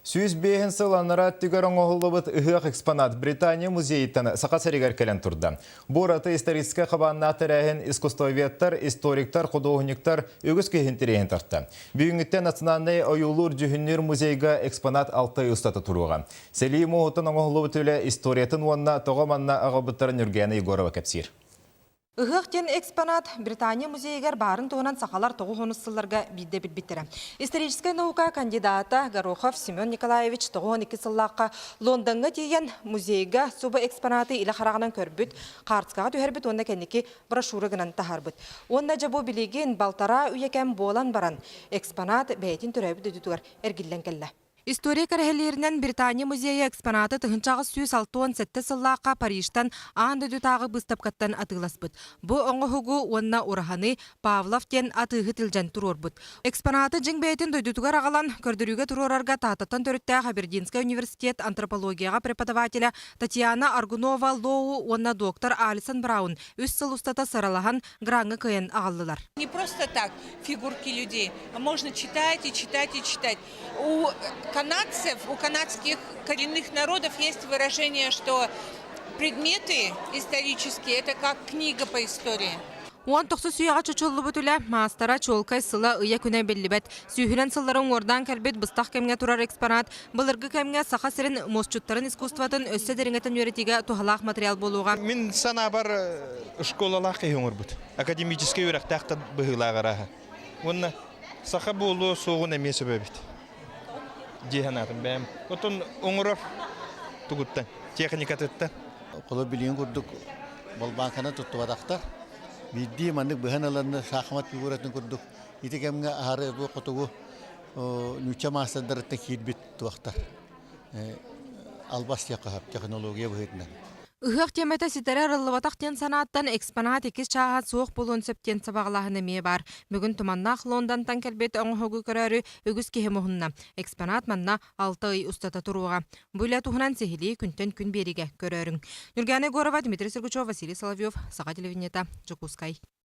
Сүйіз бейін сыланыра түгерін оғылыбыт ұғық экспонат Британия музейттен сақасырегер келен тұрды. Бораты историческа қабанна тәрәхін искусствоветтар, историктар, құдоғыниктар өгіз кейін тірейін тартты. Бүйінгіттен национальный ойулур жүхіннер музейға экспонат алты ұстаты тұруға. Селей мұғытын оғылыбыт өлі историятын онна тоғаманна ағабыттарын үргені Егорова кәпсир. Үғықтен экспонат Британия музейгер барын туғынан сақалар тоғы ғонысыларға бидде білбеттірі. Историческая наука кандидата Горохов Семен Николаевич тоғы 12 сыллаққа Лондонға дейін музейга субы экспонаты илі қарағынан көрбіт, қартысқаға түйербіт, онда кәнекі брошуры гынан тахарбыт. Онда жабу білеген балтара үйекәм болан баран экспонат бәйтін түрәбіт өдітугар әргілден кәлі. История кәрәхелерінен Британия музейі экспонаты тұхынчағы сүйіс 6-17 сыллаққа Парижтан аңды дүтағы бұстапқаттан атыласпыт. Бұ оңы хүгі онна ураханы Павловтен атығы тілжен тұрорбыт. Экспонаты жың бәйтін дөйдүтігер ағалан көрдіріге тұрорарға тататтан төрітті Хабердинская университет антропологияға преподавателя Татьяна Аргунова Лоу онна доктор Алисон Браун үс сыл ұстата саралахан граңы кайын ағалылар. Не просто так фигурки людей, а можно читать и читать и читать. У канадцев, у канадских коренных народов есть выражение, что предметы исторические – это как книга по истории. Он тоқсы сүйеға чөчолы бұтылы, мастара чолкай сыла ұя күнә белі бәт. Сүйхілен сылларын ордан кәлбет бұстақ кәмге тұрар экспонат, бұлырғы кәмге сақа сірін мосчуттарын искусстватын өсі дәріңетін өретіге тұхалақ материал болуға. Мен сана бар школалақ кейіңір бұд. Академический өрәқтәқті бұғылағыраға. Оны сақа болу соғын әмесі бөбет. Дегенатым бәм. Отын оңыров тұғыттан, техника тұттан. Қолы білген көрдік болбанқаны тұтты бадақтар. Бидді мандық бұханаларны шақымат фигуратын көрдік. Етекемге ағары бұл қотығы нүча мастардырыттан кейдбет тұвақтар. Албас яқығап технология бұхетінен. Үхіқ теметі сетері рылыватақтен санаттан экспонат екіз чағат соқ болуын сөптен сабағылағыны ме бар. Бүгін тұманнақ Лондонтан кәлбет оңы хоғы көрәрі өгіз кеhe мұхынна. Экспонат манна 6 ай ұстата тұруға. Бұйла тұхынан сехілі күнтен күн беріге көрәрің. Нүргәне Горова, Дмитрий Сергучев, Василий Соловьев, Саға телевинета, Жокускай.